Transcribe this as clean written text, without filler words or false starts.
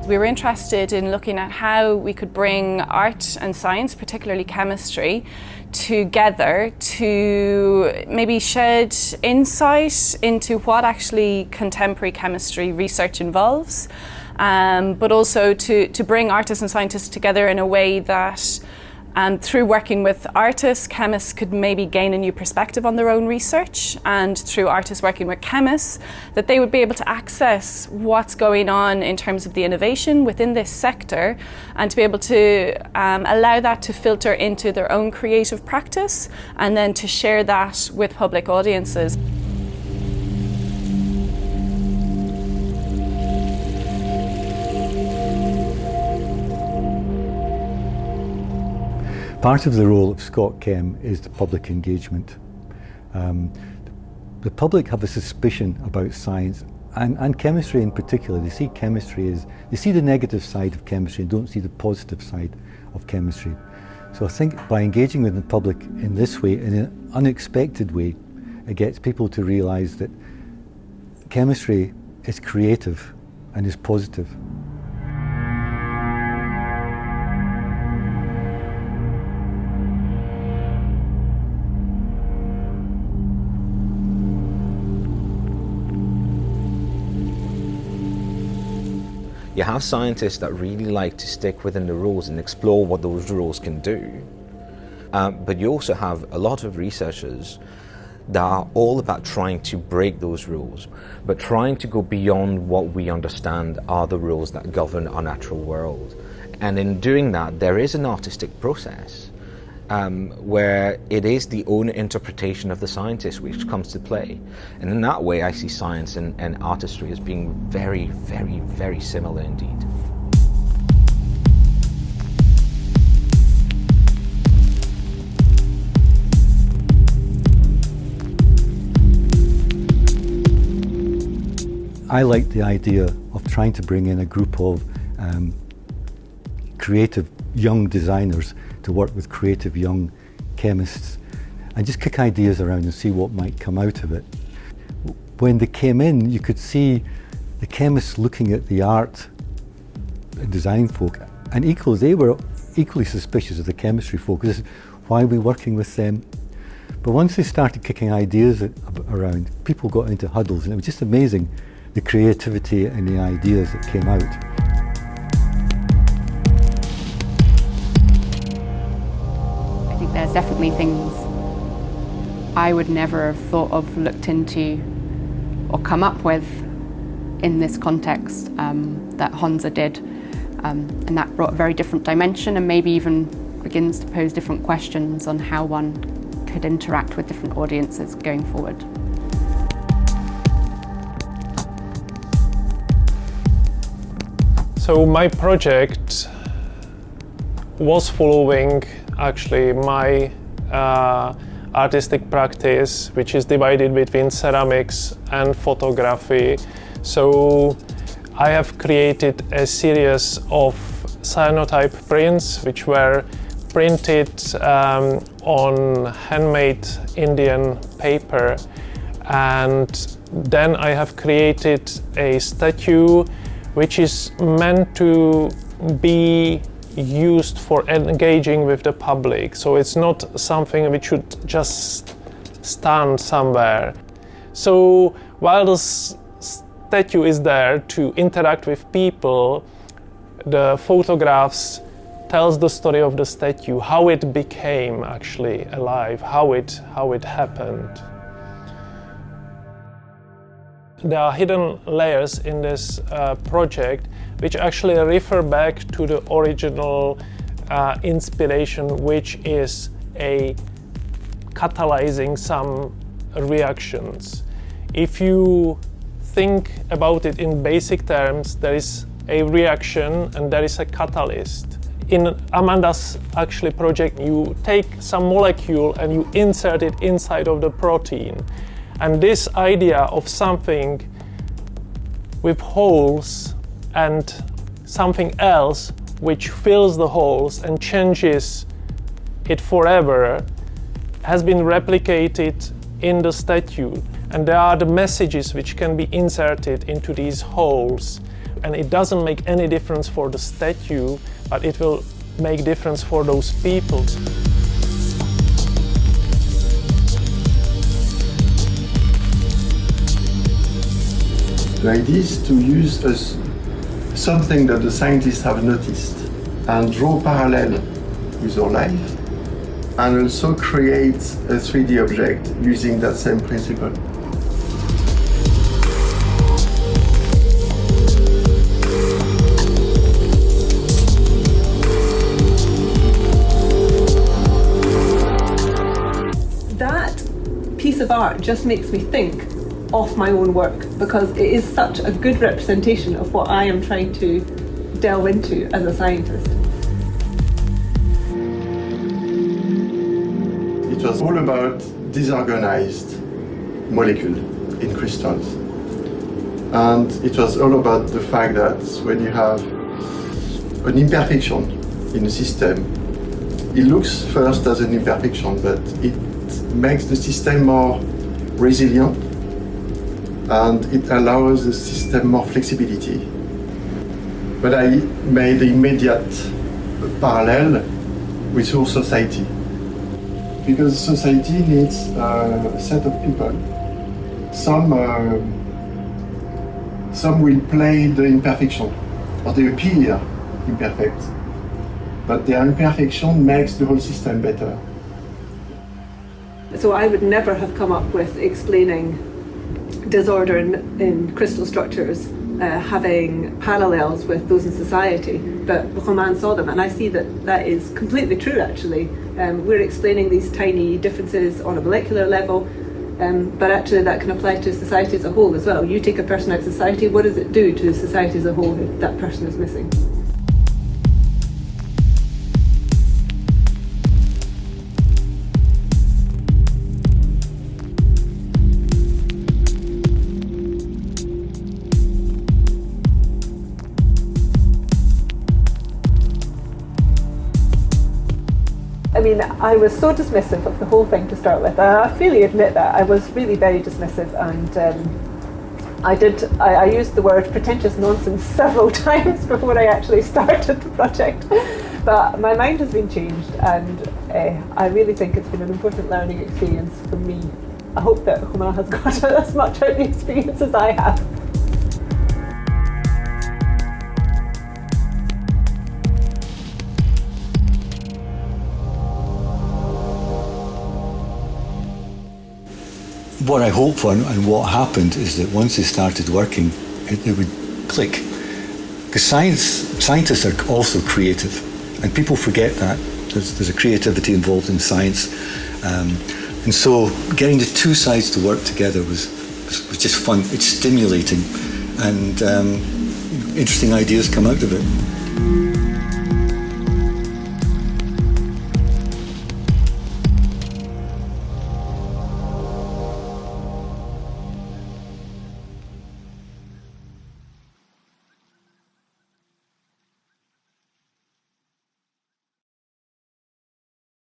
We were interested in looking at how we could bring art and science, particularly chemistry, together to maybe shed insight into what actually contemporary chemistry research involves, but also to bring artists and scientists together in a way that through working with artists, chemists could maybe gain a new perspective on their own research, and through artists working with chemists, that they would be able to access what's going on in terms of the innovation within this sector, and to be able to allow that to filter into their own creative practice, and then to share that with public audiences. Part of the role of ScotCHEM is the public engagement. The public have a suspicion about science and chemistry in particular. They see chemistry as, they see the negative side of chemistry and don't see the positive side of chemistry. So I think by engaging with the public in this way, in an unexpected way, it gets people to realise that chemistry is creative and is positive. You have scientists that really like to stick within the rules and explore what those rules can do. But you also have a lot of researchers that are all about trying to break those rules, but trying to go beyond what we understand are the rules that govern our natural world. And in doing that, there is an artistic process where it is the own interpretation of the scientist which comes to play. And in that way, I see science and artistry as being very, very, very similar indeed. I like the idea of trying to bring in a group of creative young designers to work with creative young chemists and just kick ideas around and see what might come out of it. When they came in, you could see the chemists looking at the art and design folk, and they were equally suspicious of the chemistry folk. This is why we're working with them. But once they started kicking ideas around, people got into huddles, and it was just amazing, the creativity and the ideas that came out. There's definitely things I would never have thought of, looked into, or come up with in this context that Honza did. And that brought a very different dimension, and maybe even begins to pose different questions on how one could interact with different audiences going forward. So my project was following actually my artistic practice, which is divided between ceramics and photography. So I have created a series of cyanotype prints which were printed on handmade Indian paper, and then I have created a statue which is meant to be used for engaging with the public. So it's not something which should just stand somewhere. So while the statue is there to interact with people, the photographs tells the story of the statue, how it became actually alive, how it happened. There are hidden layers in this project which actually refer back to the original inspiration, which is catalyzing some reactions. If you think about it in basic terms, there is a reaction and there is a catalyst. In Amanda's actually project, you take some molecule and you insert it inside of the protein. And this idea of something with holes and something else which fills the holes and changes it forever has been replicated in the statue. And there are the messages which can be inserted into these holes. and it doesn't make any difference for the statue, but it will make difference for those people. The idea is to use something that the scientists have noticed and draw parallel with our life, and also create a 3D object using that same principle. That piece of art just makes me think of my own work, because it is such a good representation of what I am trying to delve into as a scientist. It was all about disorganized molecules in crystals. And it was all about the fact that when you have an imperfection in a system, it looks first as an imperfection, but it makes the system more resilient, and it allows the system more flexibility. But I made the immediate parallel with our society, because society needs a set of people. Some will play the imperfection, or they appear imperfect, but their imperfection makes the whole system better. So I would never have come up with explaining disorder in crystal structures having parallels with those in society, but Romain saw them, and I see that that is completely true actually. We're explaining these tiny differences on a molecular level, but actually that can apply to society as a whole as well. You take a person out of society, what does it do to society as a whole if that person is missing? I mean, I was so dismissive of the whole thing to start with. I freely admit that. I was really very dismissive, and I used the word pretentious nonsense several times before I actually started the project. But my mind has been changed, and I really think it's been an important learning experience for me. I hope that Romain has got as much out of the experience as I have. What I hope for and what happened is that once they started working, it would click. Because scientists are also creative, and people forget that. There's a creativity involved in science. And so getting the two sides to work together was just fun. It's stimulating, and interesting ideas come out of it.